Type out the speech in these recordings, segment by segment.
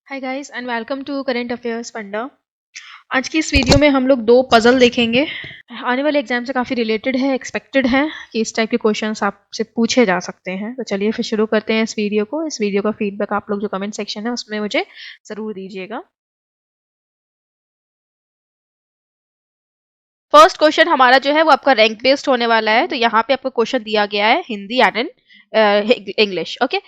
Hi guys and welcome to current affairs funda. आज की इस वीडियो में हम लोग दो पजल देखेंगे। आने वाले एग्जाम से काफ़ी रिलेटेड है, एक्सपेक्टेड है कि इस टाइप के क्वेश्चंस आपसे पूछे जा सकते हैं। तो चलिए फिर शुरू करते हैं इस वीडियो को। इस वीडियो का फीडबैक आप लोग जो कमेंट सेक्शन है उसमें मुझे ज़रूर दीजिएगा। फर्स्ट क्वेश्चन हमारा जो है वो आपका रैंक बेस्ड होने वाला है। तो यहाँ पे आपको क्वेश्चन दिया गया है हिंदी एंड इंग्लिश। ओके,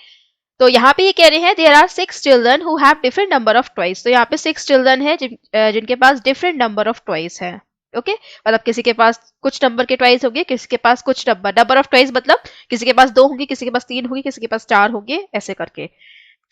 तो यहाँ पे ये कह रहे हैं there are 6 children who have different number of toys. तो यहाँ पे 6 चिल्ड्रन है जिनके पास डिफरेंट नंबर ऑफ टॉयज है। ओके, मतलब किसी के पास कुछ नंबर के टॉयज होंगे, किसी के पास कुछ नंबर ऑफ टॉयज मतलब किसी के पास 2 होंगे, किसी के पास 3 होंगे, किसी के पास 4 होंगे, ऐसे करके।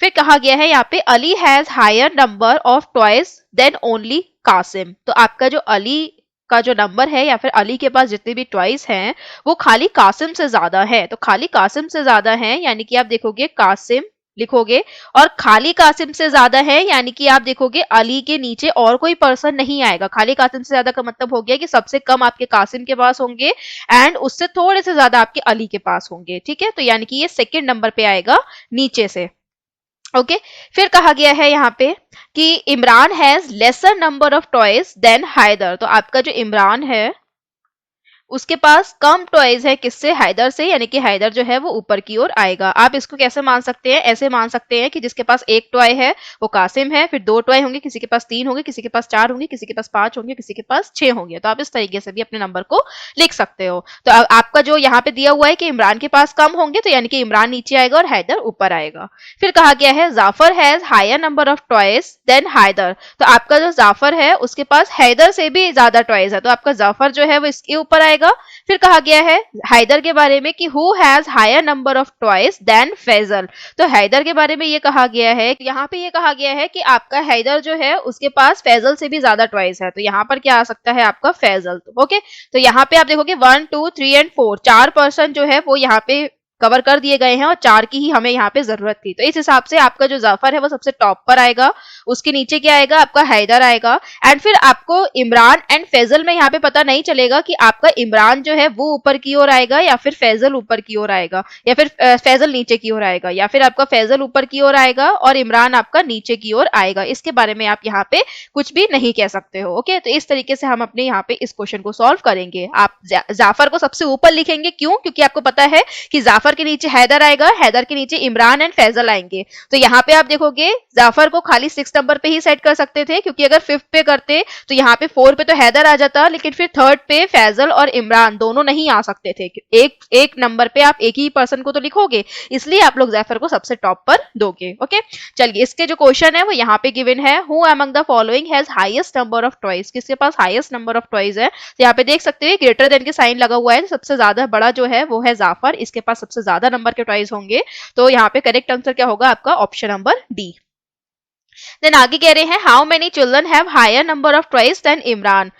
फिर कहा गया है यहाँ पे Ali has higher number of toys than only Kasim. तो आपका जो अली का जो नंबर है या फिर अली के पास जितने भी टॉयज हैं वो खाली कासिम से ज्यादा है। तो खाली कासिम से ज्यादा है यानी कि आप देखोगे कासिम लिखोगे, और खाली कासिम से ज्यादा है यानी कि आप देखोगे अली के नीचे और कोई पर्सन नहीं आएगा। खाली कासिम से ज्यादा का मतलब हो गया कि सबसे कम आपके कासिम के पास होंगे एंड उससे थोड़े से ज्यादा आपके अली के पास होंगे। ठीक है, तो यानी कि ये सेकंड नंबर पे आएगा नीचे से। ओके, फिर कहा गया है यहाँ पे कि Imran has lesser number of toys than Haider. तो आपका जो इमरान है उसके पास कम टॉयज है किससे, हैदर से, यानी कि हैदर जो है वो ऊपर की ओर आएगा। आप इसको कैसे मान सकते हैं, ऐसे मान सकते हैं कि जिसके पास एक टॉय है वो कासिम है, फिर 2 टॉय होंगे, किसी के पास 3 होंगे, किसी के पास 4 होंगे, किसी के पास 5 होंगे, किसी के पास 6 होंगे। तो आप इस तरीके से भी अपने नंबर को लिख सकते हो। तो आपका जो यहाँ पे दिया हुआ है कि इमरान के पास कम होंगे, तो यानी कि इमरान नीचे आएगा और हैदर ऊपर आएगा। फिर कहा गया है Jafar has higher number of toys than Haider. तो आपका जो जाफर है उसके पास हैदर से भी ज्यादा टॉयज है, तो आपका जाफर जो है वो इसके ऊपर आएगा। फिर कहा गया है हैदर के बारे में कि who has higher number of toys than Faisal. तो हैदर के बारे में ये कहा गया है, यहाँ पे ये कहा गया है कि आपका हैदर जो है उसके पास फैजल से भी ज्यादा टॉयज है। तो यहाँ पर क्या आ सकता है आपका फैजल। ओके, तो यहाँ पे आप देखोगे 1 2 3 एंड 4 4 पर्सन जो है वो यहाँ पे कवर कर दिए गए हैं और 4 की ही हमें यहाँ पे जरूरत थी। तो इस हिसाब से आपका जो जाफर है वो सबसे टॉप पर आएगा, उसके नीचे क्या आएगा आपका हैदर आएगा। एंड फिर आपको इमरान एंड फैजल में यहाँ पे पता नहीं चलेगा कि आपका इमरान जो है वो ऊपर की ओर आएगा या फिर फैजल ऊपर की ओर आएगा, या फिर फैजल नीचे की ओर आएगा, या फिर आपका फैजल ऊपर की ओर आएगा और इमरान आपका नीचे की ओर आएगा। इसके बारे में आप यहाँ पे कुछ भी नहीं कह सकते हो। ओके, तो इस तरीके से हम अपने यहाँ पे इस क्वेश्चन को सॉल्व करेंगे। आप जाफर को सबसे ऊपर लिखेंगे, क्यों? क्योंकि आपको पता है कि जाफर के नीचे हैदर आएगा, हैदर के नीचे इमरान एंड फैजल आएंगे। तो यहाँ पे आप देखोगे जाफर को खाली 6 नंबर पे ही सेट कर सकते थे, क्योंकि अगर 5th पे करते तो यहाँ पे 4 पे तो हैदर आ जाता, लेकिन फिर 3rd पे फैजल और इमरान दोनों नहीं आ सकते थे। एक एक नंबर पे आप एक ही पर्सन को तो लिखोगे, इसलिए आप लोग जाफर को सबसे टॉप पर दोगे। ओके, चलिए इसके जो क्वेश्चन है वो यहाँ पे गिवन है, who among the following has highest number of toys. किसके पास हाईएस्ट नंबर ऑफ टॉयज है? तो यहाँ पे देख सकते हैं ग्रेटर देन के साइन लगा हुआ है, तो सबसे ज्यादा बड़ा जो है वो है जाफर, इसके पास सबसे ज्यादा नंबर के टॉयज होंगे। तो यहाँ पे करेक्ट आंसर क्या होगा आपका? Option number D. देन आगे कह रहे हैं how many children have higher number of toys than Imran.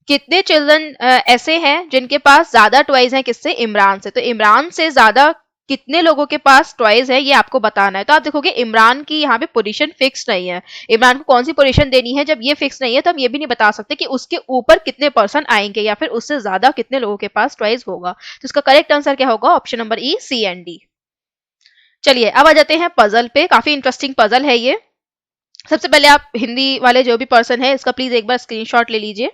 कितने चिल्ड्रन ऐसे हैं जिनके पास ज्यादा टॉयज हैं किससे? इमरान से। तो इमरान से ज्यादा कितने लोगों के पास टॉयज है ये आपको बताना है। तो आप देखोगे इमरान की यहाँ पे पोजीशन फिक्स नहीं है, इमरान को कौन सी पोजीशन देनी है। जब ये फिक्स नहीं है तो हम ये भी नहीं बता सकते कि उसके ऊपर कितने पर्सन आएंगे या फिर उससे ज्यादा कितने लोगों के पास टॉयज होगा। तो इसका करेक्ट आंसर क्या होगा? Option number E, C and D. चलिए अब आ जाते हैं पजल पे। काफी इंटरेस्टिंग पजल है ये। सबसे पहले आप हिंदी वाले जो भी पर्सन है इसका प्लीज एक बार स्क्रीनशॉट ले लीजिए।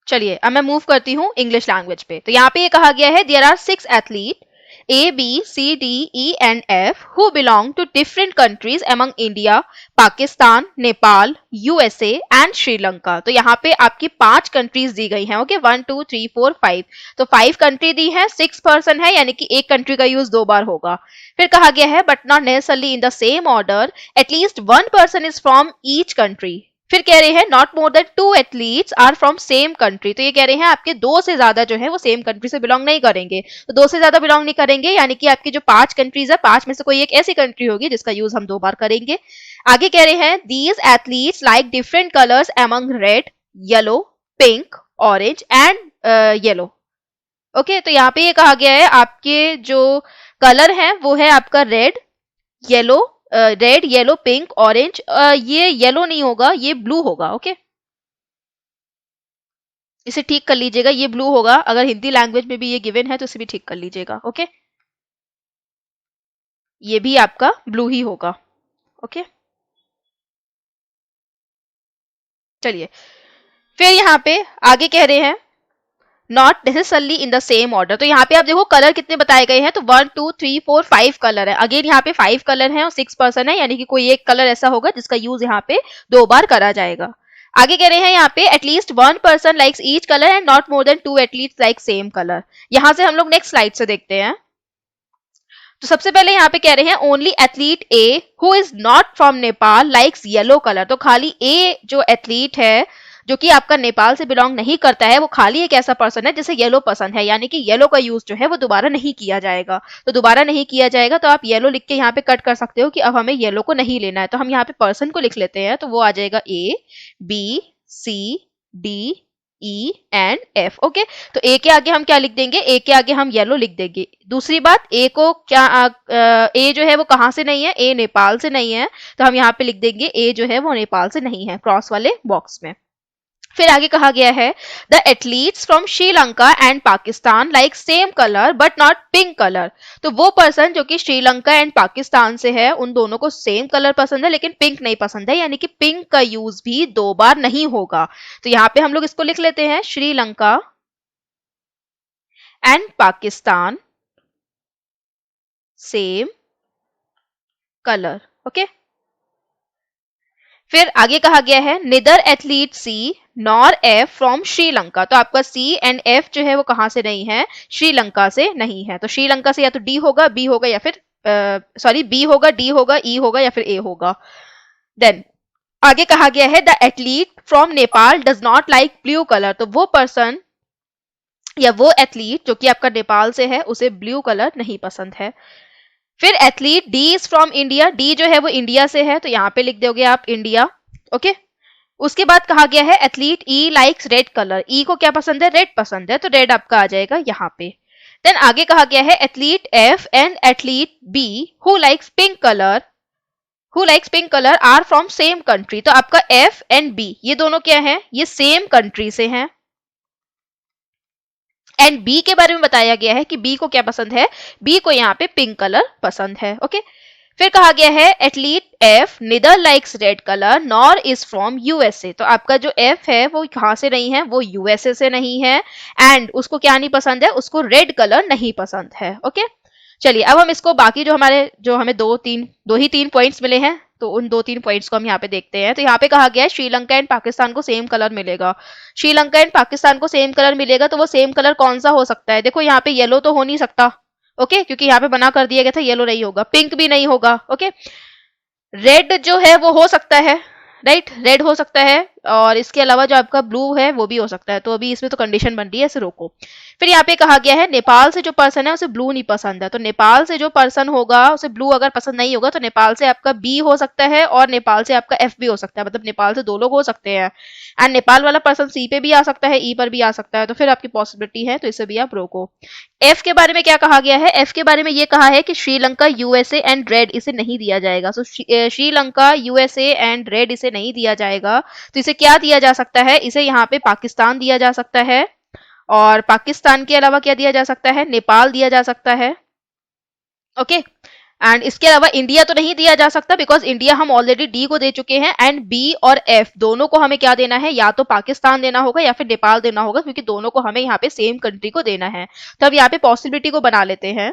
चलिए अब मैं मूव करती हूँ इंग्लिश लैंग्वेज पे। तो यहाँ पे ये कहा गया है there are 6 athlete A B C D E and F who belong to different countries among India, Pakistan, Nepal, USA and Sri Lanka. तो यहाँ पे आपकी 5 कंट्रीज दी गई हैं। ओके, 1 2 3 4 5। तो 5 कंट्री दी है, 6 पर्सन है, यानी कि एक कंट्री का यूज 2 बार होगा। फिर कहा गया है but not necessarily in the same order, at least 1 person is from each country. फिर कह रहे हैं not more than 2 athletes are from same country. तो ये कह रहे हैं आपके 2 से ज्यादा जो है वो सेम कंट्री से बिलोंग नहीं करेंगे। तो 2 से ज्यादा बिलोंग नहीं करेंगे यानी कि आपकी जो 5 कंट्रीज है, 5 में से कोई एक ऐसी कंट्री होगी जिसका यूज हम 2 बार करेंगे। आगे कह रहे हैं these athletes like different colours among red, yellow, pink, orange and yellow. Okay, तो यहाँ पे ये कहा गया है आपके जो कलर है वो है आपका red, yellow, red, yellow, pink, orange. ये येलो नहीं होगा, ये ब्लू होगा। ओके, इसे ठीक कर लीजिएगा, ये ब्लू होगा। अगर हिंदी लैंग्वेज में भी ये गिवन है तो इसे भी ठीक कर लीजिएगा। ओके, ये भी आपका ब्लू ही होगा। ओके, चलिए फिर यहाँ पे आगे कह रहे हैं not necessarily in the same order. तो यहाँ पे आप देखो कलर कितने बताए गए हैं, तो 1 2 3 4 5 कलर है। अगेन यहाँ पे 5 कलर हैं और 6 पर्सन है, यानी कि कोई एक कलर ऐसा होगा जिसका यूज यहाँ पे 2 बार करा जाएगा। आगे कह रहे हैं यहाँ पे at least 1 person likes each colour and not more than 2 at least like same colour. यहाँ से हम लोग नेक्स्ट स्लाइड से देखते हैं। तो सबसे पहले यहाँ पे कह रहे हैं only athlete A who is not from Nepal likes yellow colour. तो खाली ए जो एथलीट है जो कि आपका नेपाल से बिलोंग नहीं करता है, वो खाली एक ऐसा पर्सन है जिसे येलो पसंद है, यानी कि येलो का यूज जो है वो दोबारा नहीं किया जाएगा। तो दोबारा नहीं किया जाएगा तो आप येलो लिख के यहाँ पे कट कर सकते हो कि अब हमें येलो को नहीं लेना है। तो हम यहाँ पे पर्सन को लिख लेते हैं, तो वो आ जाएगा A B C D E and F. Okay, तो ए के आगे हम क्या लिख देंगे, ए के आगे हम येलो लिख देंगे। दूसरी बात, ए को क्या ए जो है वो कहाँ से नहीं है, ए नेपाल से नहीं है, तो हम यहाँ पे लिख देंगे ए जो है वो नेपाल से नहीं है, क्रॉस वाले बॉक्स में। फिर आगे कहा गया है the athletes from Sri Lanka and Pakistan like same colour but not pink colour. तो वो पर्सन जो कि श्रीलंका एंड पाकिस्तान से है, उन दोनों को सेम कलर पसंद है लेकिन पिंक नहीं पसंद है, यानी कि पिंक का यूज भी 2 बार नहीं होगा। तो यहाँ पे हम लोग इसको लिख लेते हैं Sri Lanka and Pakistan same colour. Okay, फिर आगे कहा गया है neither athlete C nor F from Sri Lanka. तो आपका सी एंड एफ जो है वो कहां से नहीं है, श्रीलंका से नहीं है। तो श्रीलंका से या तो डी होगा, बी होगा, या फिर सॉरी बी होगा, डी होगा, ई होगा, या फिर ए होगा। देन आगे कहा गया है the athlete from Nepal does not like blue colour. तो वो पर्सन या वो एथलीट जो कि आपका नेपाल से है उसे ब्लू कलर नहीं पसंद है। फिर athlete D is from India. D जो है वो इंडिया से है, तो यहाँ पे लिख दोगे आप इंडिया। ओके, उसके बाद कहा गया है एथलीट ई लाइक्स रेड कलर। ई को क्या पसंद है, रेड पसंद है, तो रेड आपका आ जाएगा यहाँ पे। देन आगे कहा गया है athlete F and athlete B who likes pink colour are from same country. तो आपका एफ एंड बी ये दोनों क्या है, ये सेम कंट्री से हैं। एंड बी के बारे में बताया गया है कि बी को क्या पसंद है, बी को यहाँ पे पिंक कलर पसंद है। ओके, फिर कहा गया है athlete F neither likes red colour nor is from USA. तो आपका जो एफ है वो कहां से नहीं है, वो यूएसए से नहीं है, एंड उसको क्या नहीं पसंद है, उसको रेड कलर नहीं पसंद है। ओके, चलिए अब हम इसको बाकी जो हमें दो ही तीन पॉइंट्स मिले हैं, तो उन 2 3 पॉइंट्स को हम यहाँ पे देखते हैं। तो यहाँ पे कहा गया है श्रीलंका एंड पाकिस्तान को सेम कलर मिलेगा। श्रीलंका एंड पाकिस्तान को सेम कलर मिलेगा, तो वो सेम कलर कौन सा हो सकता है, देखो यहाँ पे येलो तो हो नहीं सकता। ओके, क्योंकि यहाँ पे बना कर दिया गया था येलो नहीं होगा, पिंक भी नहीं होगा। ओके, रेड जो है वो हो सकता है, राइट, रेड हो सकता है, और इसके अलावा जो आपका ब्लू है वो भी हो सकता है। तो अभी इसमें तो कंडीशन बन रही है, इसे रोको। फिर यहाँ पे कहा गया है नेपाल से जो पर्सन है उसे ब्लू नहीं पसंद है। तो नेपाल से जो पर्सन होगा उसे ब्लू अगर पसंद नहीं होगा, तो नेपाल से आपका बी हो सकता है और नेपाल से आपका एफ भी हो सकता है, मतलब नेपाल से 2 लोग हो सकते हैं। एंड नेपाल वाला पर्सन सी पे भी आ सकता है, ई पर भी आ सकता है, तो फिर आपकी पॉसिबिलिटी है, तो इसे भी आप रोको। एफ के बारे में क्या कहा गया है, एफ के बारे में ये कहा है कि श्रीलंका यूएसए एंड रेड इसे नहीं दिया जाएगा। सो श्रीलंका यूएसए एंड रेड इसे नहीं दिया जाएगा, तो इसे क्या दिया जा सकता है, इसे यहाँ पे पाकिस्तान दिया जा सकता है, और पाकिस्तान के अलावा क्या दिया जा सकता है, नेपाल दिया जा सकता है। ओके, एंड इसके अलावा इंडिया तो नहीं दिया जा सकता, बिकॉज इंडिया हम ऑलरेडी डी को दे चुके हैं, एंड बी और एफ दोनों को हमें क्या देना है, या तो पाकिस्तान देना होगा या फिर नेपाल देना होगा, क्योंकि दोनों को हमें यहाँ पे सेम कंट्री को देना है। तो अब यहाँ पे पॉसिबिलिटी को बना लेते हैं।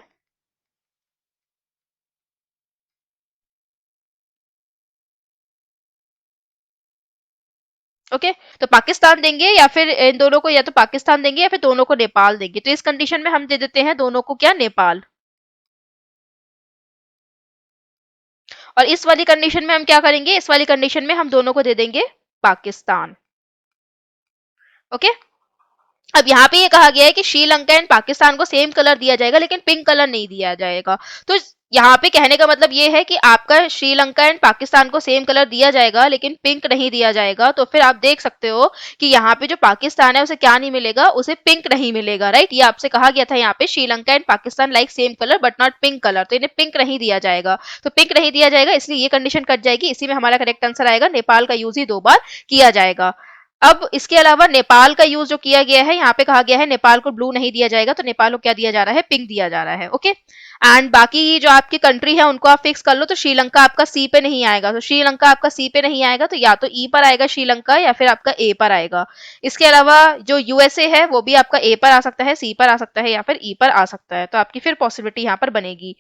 ओके, तो पाकिस्तान देंगे या फिर इन दोनों को, या तो पाकिस्तान देंगे या फिर दोनों को नेपाल देंगे। तो इस कंडीशन में हम दे देते हैं दोनों को क्या, नेपाल। और इस वाली कंडीशन में हम क्या करेंगे, इस वाली कंडीशन में हम दोनों को दे देंगे पाकिस्तान। ओके, अब यहाँ पे ये कहा गया है कि श्रीलंका एंड पाकिस्तान को सेम कलर दिया जाएगा लेकिन पिंक कलर नहीं दिया जाएगा। तो यहाँ पे कहने का मतलब ये है कि आपका श्रीलंका एंड पाकिस्तान को सेम कलर दिया जाएगा लेकिन पिंक नहीं दिया जाएगा। तो फिर आप देख सकते हो कि यहाँ पे जो पाकिस्तान है उसे क्या नहीं मिलेगा, उसे पिंक नहीं मिलेगा, राइट। ये आपसे कहा गया था यहाँ पे Sri Lanka and Pakistan like same colour but not pink colour, तो इन्हें पिंक नहीं दिया जाएगा। तो पिंक नहीं दिया जाएगा, इसलिए ये कंडीशन कट जाएगी। इसी में हमारा करेक्ट आंसर आएगा नेपाल का यूज ही 2 बार किया जाएगा। अब इसके अलावा नेपाल का यूज जो किया गया है, यहाँ पे कहा गया है नेपाल को ब्लू नहीं दिया जाएगा, तो नेपाल को क्या दिया जा रहा है, पिंक दिया जा रहा है। ओके, एंड बाकी जो आपकी कंट्री है उनको आप फिक्स कर लो। तो श्रीलंका आपका सी पे नहीं आएगा, तो श्रीलंका आपका सी पे नहीं आएगा, तो या तो ई पर आएगा श्रीलंका या फिर आपका ए पर आएगा। इसके अलावा जो यूएसए है वो भी आपका ए पर आ सकता है, सी पर आ सकता है या फिर ई पर आ सकता है, तो आपकी फिर पॉसिबिलिटी यहाँ पर बनेगी।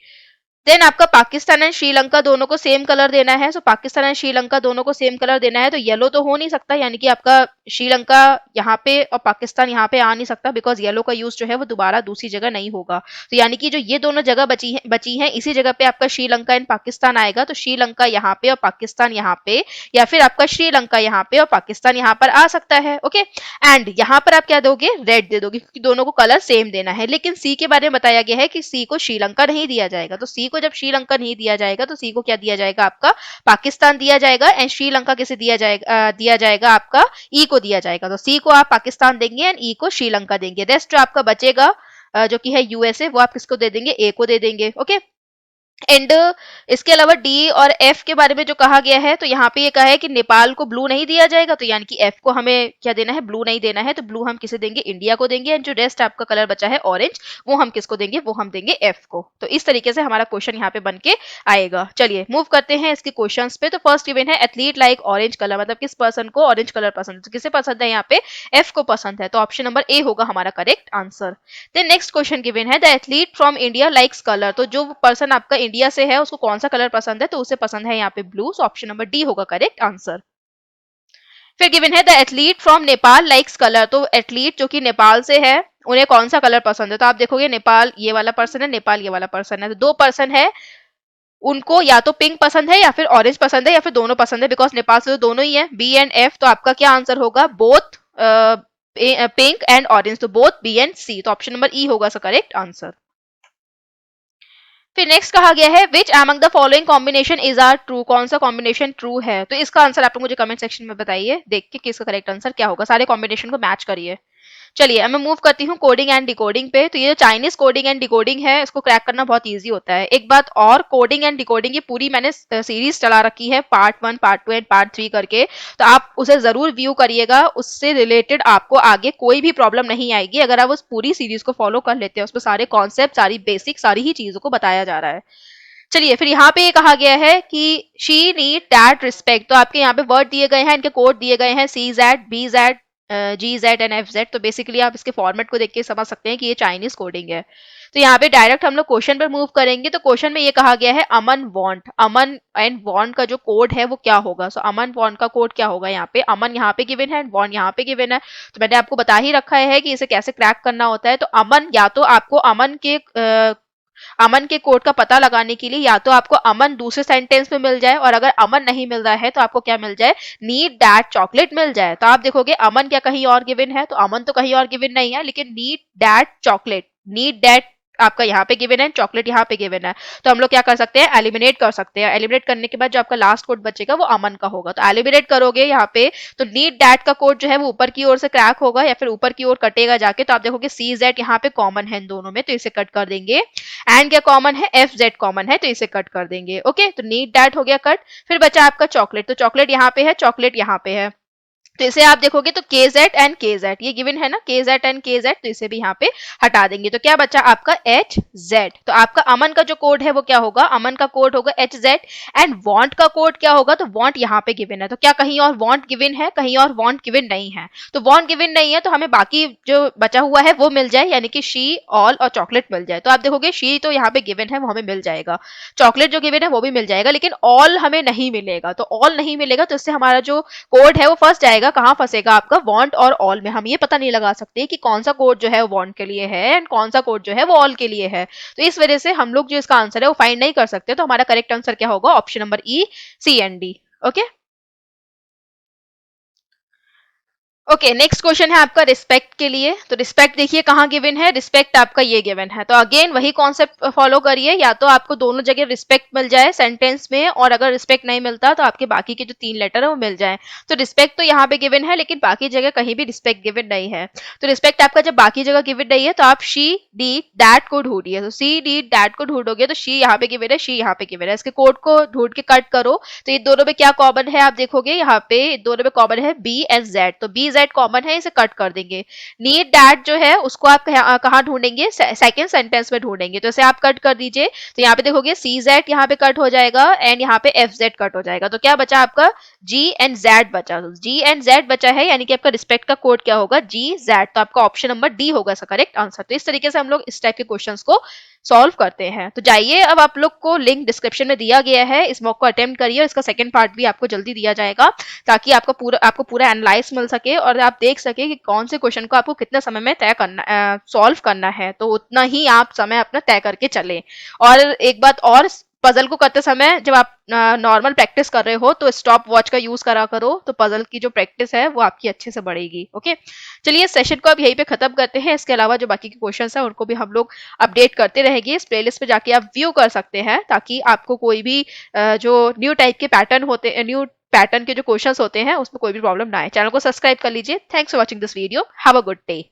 देन आपका पाकिस्तान एंड श्रीलंका दोनों को सेम कलर देना है। सो पाकिस्तान एंड श्रीलंका दोनों को सेम कलर देना है, तो येलो तो हो नहीं सकता, यानी कि आपका श्रीलंका यहाँ पे और पाकिस्तान यहाँ पे आ नहीं सकता, बिकॉज येलो का यूज जो है वो दोबारा दूसरी जगह नहीं होगा। तो यानी कि जो ये दोनों जगह बची है इसी जगह पे आपका श्रीलंका एंड पाकिस्तान आएगा। तो श्रीलंका यहाँ पे और पाकिस्तान यहाँ पे, या फिर आपका श्रीलंका यहाँ पे और पाकिस्तान यहाँ पर आ सकता है। ओके, एंड यहाँ पर आप क्या दोगे, रेड दे दोगे, क्योंकि दोनों को कलर सेम देना है। लेकिन सी के बारे में बताया गया है कि सी को श्रीलंका नहीं दिया जाएगा, तो सी को जब श्रीलंका नहीं दिया जाएगा तो सी को क्या दिया जाएगा, आपका पाकिस्तान दिया जाएगा, एंड श्रीलंका किसे दिया जाएगा आपका ई को दिया जाएगा। तो सी को आप पाकिस्तान देंगे एंड ई को श्रीलंका देंगे। रेस्ट जो आपका बचेगा जो कि है यूएसए, वो आप किसको दे देंगे, ए को दे देंगे। ओके, एंड इसके अलावा डी और एफ के बारे में जो कहा गया है, तो यहाँ पे ये कहा है कि नेपाल को ब्लू नहीं दिया जाएगा, तो यानी कि एफ को हमें क्या देना है, ब्लू नहीं देना है, तो ब्लू हम किसे देंगे, इंडिया को देंगे। एंड जो रेस्ट आपका कलर बचा है ऑरेंज, वो हम किसको देंगे, वो हम देंगे एफ को। तो इस तरीके से हमारा क्वेश्चन यहाँ पे बन के आएगा। चलिए मूव करते हैं इसके क्वेश्चन पे। तो फर्स्ट गिवन है एथलीट लाइक ऑरेंज कलर, मतलब किस पर्सन को ऑरेंज कलर पसंद है, तो किसे पसंद है, यहाँ पे एफ को पसंद है, तो ऑप्शन नंबर ए होगा हमारा correct answer. Then next question given है the athlete from India likes colour, तो जो पर्सन आपका इंडिया से है उसको कौन सा कलर पसंद है, तो उसे पसंद है यहाँ पे blue, so option number D होगा करेक्ट आंसर। फिर गिवन है the athlete from Nepal likes colour, तो एथलीट जो कि नेपाल से है उन्हें कौन सा कलर पसंद है, तो आप देखोगे नेपाल ये वाला पर्सन है, नेपाल ये वाला पर्सन है, तो दो पर्सन है, उनको या तो पिंक पसंद है या फिर ऑरेंज पसंद है या फिर दोनों पसंद है, बिकॉज नेपाल से तो दोनों ही है, बी एंड एफ। तो आपका क्या आंसर होगा, बोथ पिंक एंड ऑरेंज, तो बोथ बी एंड सी, तो ऑप्शन नंबर ई होगा करेक्ट आंसर। फिर नेक्स्ट कहा गया है which among the following combination is are true, कौन सा कॉम्बिनेशन ट्रू है, तो इसका आंसर आप लोग मुझे कमेंट सेक्शन में बताइए, देख के किसका करेक्ट आंसर क्या होगा, सारे कॉम्बिनेशन को मैच करिए। चलिए अब मैं मूव करती हूँ कोडिंग एंड डिकोडिंग पे। तो ये जो चाइनीज कोडिंग एंड डिकोडिंग है इसको क्रैक करना बहुत इजी होता है। एक बात और, कोडिंग एंड डिकोडिंग की पूरी मैंने सीरीज चला रखी है, पार्ट 1, पार्ट 2 एंड पार्ट 3 करके, तो आप उसे जरूर व्यू करिएगा, उससे रिलेटेड आपको आगे कोई भी प्रॉब्लम नहीं आएगी अगर आप उस पूरी सीरीज को फॉलो कर लेते हैं। उसमें सारे कॉन्सेप्ट, सारी बेसिक, सारी ही चीजों को बताया जा रहा है। चलिए फिर यहाँ पे ये कहा गया है कि शी नीड दैट रिस्पेक्ट, तो आपके यहाँ पे वर्ड दिए गए हैं, इनके कोड दिए गए हैं, C Z, B Z, G Z and F Z. तो बेसिकली आप इसके फॉर्मेट को देख के समझ सकते हैं कि ये चाइनीज कोडिंग है। तो यहाँ पे डायरेक्ट हम लोग क्वेश्चन पर मूव करेंगे। तो क्वेश्चन में ये कहा गया है अमन वांट, अमन एंड वांट का जो कोड है वो क्या होगा, सो अमन वांट का कोड क्या होगा, यहाँ पे अमन यहाँ पे गिवन है, वांट यहाँ पे गिवन है। तो मैंने आपको बता ही रखा है कि इसे कैसे क्रैक करना होता है। तो अमन, या तो आपको अमन के कोड का पता लगाने के लिए या तो आपको अमन दूसरे सेंटेंस में मिल जाए, और अगर अमन नहीं मिल रहा है तो आपको क्या मिल जाए, नीड दैट चॉकलेट मिल जाए। तो आप देखोगे अमन क्या कहीं और गिवन है, तो अमन तो कहीं और गिवन नहीं है, लेकिन need that chocolate, need that आपका यहाँ पे गिवन है, चॉकलेट यहाँ पे गिवन है। तो हम लोग क्या कर सकते हैं, एलिमिनेट कर सकते हैं। एलिमिनेट करने के बाद जो आपका लास्ट कोड बचेगा वो अमन का होगा। तो एलिमिनेट करोगे यहाँ पे, तो नीड दैट का कोड जो है वो ऊपर की ओर से क्रैक होगा या फिर ऊपर की ओर कटेगा जाके। तो आप देखोगे सी जेड यहाँ पे कॉमन है इन दोनों में, तो इसे कट कर देंगे। एंड क्या कॉमन है, एफ जेड कॉमन है, तो इसे कट कर देंगे। ओके, तो नीड दैट हो गया कट। फिर बचा आपका चॉकलेट, तो चॉकलेट यहाँ पे है, चॉकलेट यहाँ पे है, तो इसे आप देखोगे तो के जेड एंड के जेड ये गिवन है ना, के जेड एंड के जेड, तो इसे भी यहाँ पे हटा देंगे। तो क्या बचा आपका एच जेड। तो आपका अमन का जो कोड है वो क्या होगा, अमन का कोड होगा एच जेड। एंड वांट का कोड क्या होगा, तो वांट यहाँ पे गिवन है, तो क्या कहीं और वांट गिवन है, कहीं और वांट गिवन नहीं है। तो वांट गिवन नहीं है तो हमें बाकी जो बचा हुआ है वो मिल जाए, यानी कि शी, ऑल और चॉकलेट मिल जाए। तो आप देखोगे शी तो यहाँ पे गिवन है, वो हमें मिल जाएगा, चॉकलेट जो गिवन है वो भी मिल जाएगा, लेकिन ऑल हमें नहीं मिलेगा। तो ऑल नहीं मिलेगा तो इससे हमारा जो कोड है वो फंस जाएगा, कहाँ फंसेगा आपका, वांट और ऑल में। हम ये पता नहीं लगा सकते कि कौन सा कोड जो है वो वांट के लिए है एंड कौन सा कोड जो है वो ऑल के लिए है। तो इस वजह से हम लोग जो इसका आंसर है वो फाइंड नहीं कर सकते। तो हमारा करेक्ट आंसर क्या होगा, option number E, C and D. Okay, okay, next question है आपका रिस्पेक्ट के लिए। तो रिस्पेक्ट देखिए कहाँ गिवन है, रिस्पेक्ट आपका ये गिवन है। तो अगेन वही कॉन्सेप्ट फॉलो करिए, या तो आपको दोनों जगह रिस्पेक्ट मिल जाए सेंटेंस में, और अगर रिस्पेक्ट नहीं मिलता तो आपके बाकी के जो 3 लेटर है वो मिल जाए। तो रिस्पेक्ट तो यहाँ पे गिवन है, लेकिन बाकी जगह कहीं भी रिस्पेक्ट गिवन नहीं है। तो रिस्पेक्ट आपका जब बाकी जगह गिवन नहीं है तो आप शी डी दैट को ढूंढिए। तो सी डी दैट को ढूंढोगे तो शी यहाँ पे गिवन है, शी यहाँ पे गिवन है। इसके कोड को ढूंढ के कट करो तो ये दोनों में क्या कॉमन है आप देखोगे, यहाँ पे दोनों में कॉमन है बी एंड जेड। तो बी जेड कॉमन है, इसे कट कर देंगे। नीड दैट जो है उसको आप कहाँ ढूंढेंगे, सेकंड सेंटेंस में ढूंढेंगे। तो इसे आप कट कर दीजिए। तो यहाँ पे देखोगे सी जेड यहाँ पे कट हो जाएगा एंड यहाँ पे एफ जेड कट हो जाएगा। तो क्या बचा आपका, जी एंड जेड बचा। तो जी एंड जेड बचा है, यानी कि आपका रिस्पेक्ट का कोड क्या होगा, जी जेड। तो आपका ऑप्शन नंबर डी होगा इसका करेक्ट आंसर। तो इस तरीके से हम लोग इस टाइप के क्वेश्चंस को सॉल्व करते हैं। तो जाइए, अब आप लोग को लिंक डिस्क्रिप्शन में दिया गया है, इस मॉक को अटेम्प्ट करिए। इसका सेकंड पार्ट भी आपको जल्दी दिया जाएगा, ताकि आपको पूरा एनालाइज मिल सके और आप देख सके कि कौन से क्वेश्चन को आपको कितना समय में तय करना, सॉल्व करना है। तो उतना ही आप समय अपना तय करके चलें। और एक बात और, पजल को करते समय जब आप नॉर्मल प्रैक्टिस कर रहे हो तो स्टॉप वॉच का यूज करा करो, तो पजल की जो प्रैक्टिस है वो आपकी अच्छे से बढ़ेगी। ओके, चलिए इस सेशन को अब यहीं पे खत्म करते हैं। इसके अलावा जो बाकी के क्वेश्चंस हैं उनको भी हम लोग अपडेट करते रहेंगे। इस प्लेलिस्ट पे जाके आप व्यू कर सकते हैं, ताकि आपको कोई भी जो न्यू टाइप के पैटर्न होते हैं, न्यू पैटर्न के जो क्वेश्चंस होते हैं उसमें कोई भी प्रॉब्लम ना आए। चैनल को सब्सक्राइब कर लीजिए। Thanks for watching this video. Have a good day.